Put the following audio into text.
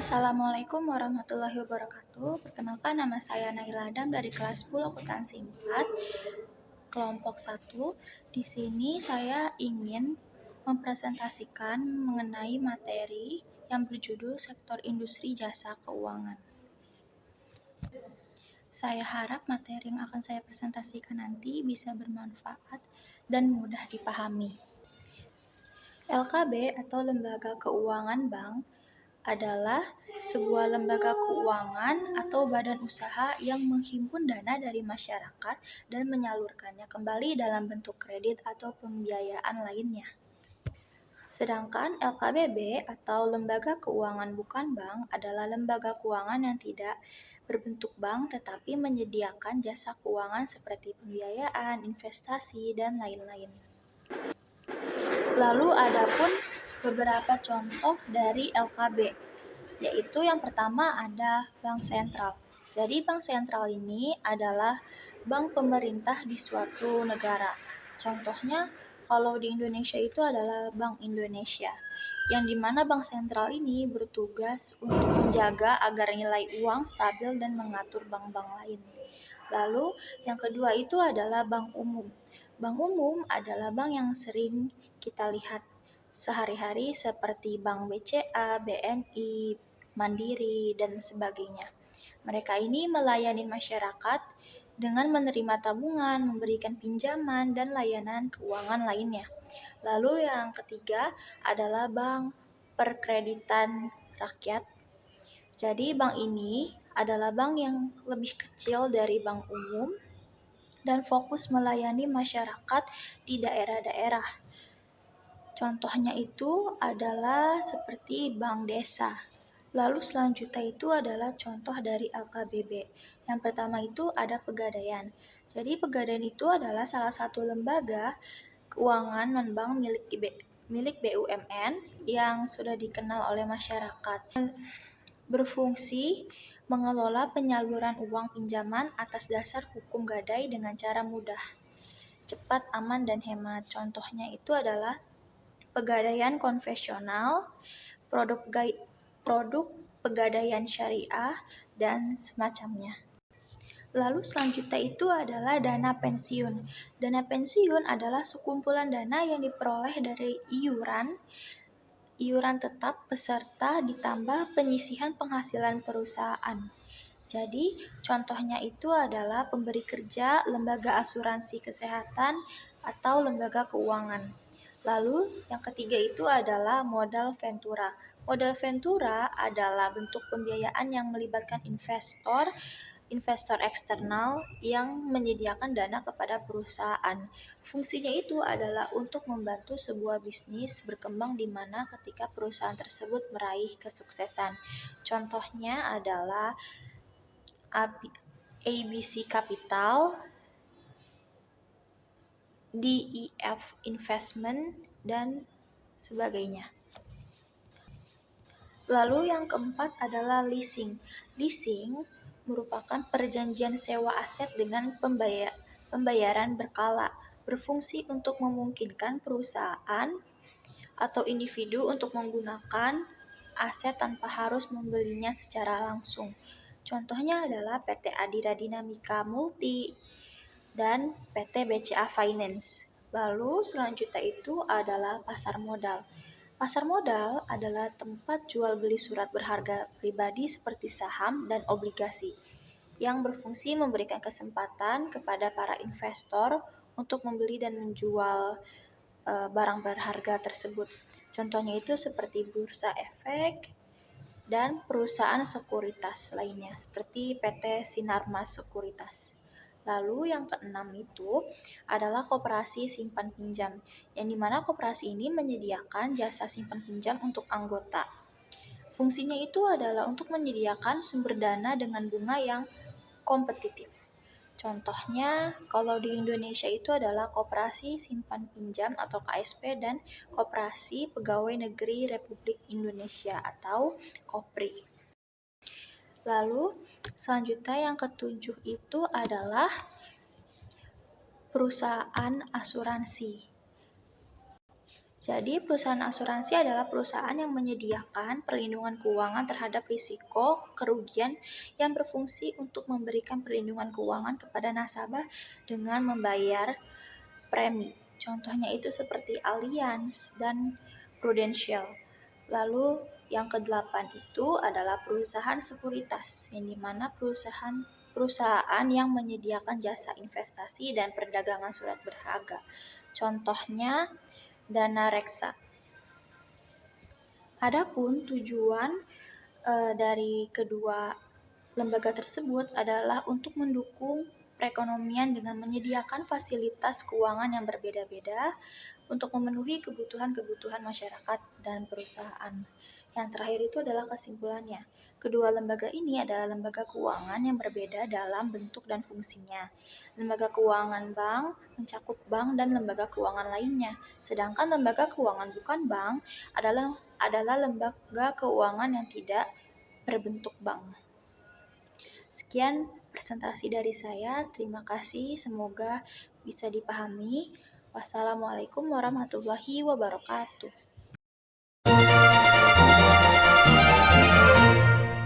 Assalamualaikum warahmatullahi wabarakatuh. Perkenalkan, nama saya Naila Adam dari kelas 10 akuntansi 4, kelompok 1. Di sini saya ingin mempresentasikan mengenai materi yang berjudul Sektor Industri Jasa Keuangan. Saya harap materi yang akan saya presentasikan nanti bisa bermanfaat dan mudah dipahami. LKB atau Lembaga Keuangan Bank adalah sebuah lembaga keuangan atau badan usaha yang menghimpun dana dari masyarakat dan menyalurkannya kembali dalam bentuk kredit atau pembiayaan lainnya. Sedangkan LKBB atau Lembaga Keuangan Bukan Bank adalah lembaga keuangan yang tidak berbentuk bank tetapi menyediakan jasa keuangan seperti pembiayaan, investasi, dan lain-lain. Lalu adapun beberapa contoh dari LKB, yaitu yang pertama ada bank sentral. Jadi bank sentral ini adalah bank pemerintah di suatu negara. Contohnya kalau di Indonesia itu adalah Bank Indonesia, yang dimana bank sentral ini bertugas untuk menjaga agar nilai uang stabil dan mengatur bank-bank lain. Lalu yang kedua itu adalah bank umum. Bank umum adalah bank yang sering kita lihat sehari-hari seperti Bank BCA, BNI, Mandiri, dan sebagainya. Mereka ini melayani masyarakat dengan menerima tabungan, memberikan pinjaman, dan layanan keuangan lainnya. Lalu yang ketiga adalah bank perkreditan rakyat. Jadi bank ini adalah bank yang lebih kecil dari bank umum dan fokus melayani masyarakat di daerah-daerah. Contohnya itu adalah seperti bank desa. Lalu selanjutnya itu adalah contoh dari LKBB. Yang pertama itu ada Pegadaian. Jadi Pegadaian itu adalah salah satu lembaga keuangan non-bank milik BUMN yang sudah dikenal oleh masyarakat. Berfungsi mengelola penyaluran uang pinjaman atas dasar hukum gadai dengan cara mudah, cepat, aman, dan hemat. Contohnya itu adalah Pegadaian konvensional, produk pegadaian syariah, dan semacamnya. Lalu selanjutnya itu adalah dana pensiun. Dana pensiun adalah sekumpulan dana yang diperoleh dari iuran tetap peserta ditambah penyisihan penghasilan perusahaan. Jadi, contohnya itu adalah pemberi kerja, lembaga asuransi kesehatan, atau lembaga keuangan. Lalu, yang ketiga itu adalah modal ventura. Modal ventura adalah bentuk pembiayaan yang melibatkan investor eksternal yang menyediakan dana kepada perusahaan. Fungsinya itu adalah untuk membantu sebuah bisnis berkembang di mana ketika perusahaan tersebut meraih kesuksesan. Contohnya adalah ABC Capital, DEF Investment, dan sebagainya. Lalu yang keempat adalah leasing. Leasing merupakan perjanjian sewa aset dengan pembayaran berkala, berfungsi untuk memungkinkan perusahaan atau individu untuk menggunakan aset tanpa harus membelinya secara langsung. Contohnya adalah PT Adira Dinamika Multi dan PT BCA Finance. Lalu selanjutnya itu adalah pasar modal. Pasar modal adalah tempat jual beli surat berharga pribadi seperti saham dan obligasi yang berfungsi memberikan kesempatan kepada para investor untuk membeli dan menjual barang berharga tersebut. Contohnya itu seperti bursa efek dan perusahaan sekuritas lainnya seperti PT Sinarmas Sekuritas. Lalu yang keenam itu adalah koperasi simpan pinjam, yang dimana koperasi ini menyediakan jasa simpan pinjam untuk anggota. Fungsinya itu adalah untuk menyediakan sumber dana dengan bunga yang kompetitif. Contohnya kalau di Indonesia itu adalah Koperasi Simpan Pinjam atau KSP dan Koperasi Pegawai Negeri Republik Indonesia atau KOPRI. Lalu selanjutnya yang ketujuh itu adalah perusahaan asuransi. Jadi, perusahaan asuransi adalah perusahaan yang menyediakan perlindungan keuangan terhadap risiko kerugian yang berfungsi untuk memberikan perlindungan keuangan kepada nasabah dengan membayar premi. Contohnya itu seperti Allianz dan Prudential. Lalu yang kedelapan itu adalah perusahaan sekuritas, yang dimana perusahaan yang menyediakan jasa investasi dan perdagangan surat berharga. Contohnya Dana Reksa. Adapun tujuan dari kedua lembaga tersebut adalah untuk mendukung perekonomian dengan menyediakan fasilitas keuangan yang berbeda-beda untuk memenuhi kebutuhan-kebutuhan masyarakat dan perusahaan. Yang terakhir itu adalah kesimpulannya. Kedua lembaga ini adalah lembaga keuangan yang berbeda dalam bentuk dan fungsinya. Lembaga keuangan bank mencakup bank dan lembaga keuangan lainnya, sedangkan lembaga keuangan bukan bank adalah lembaga keuangan yang tidak berbentuk bank. Sekian presentasi dari saya. Terima kasih. Semoga bisa dipahami. Wassalamualaikum warahmatullahi wabarakatuh.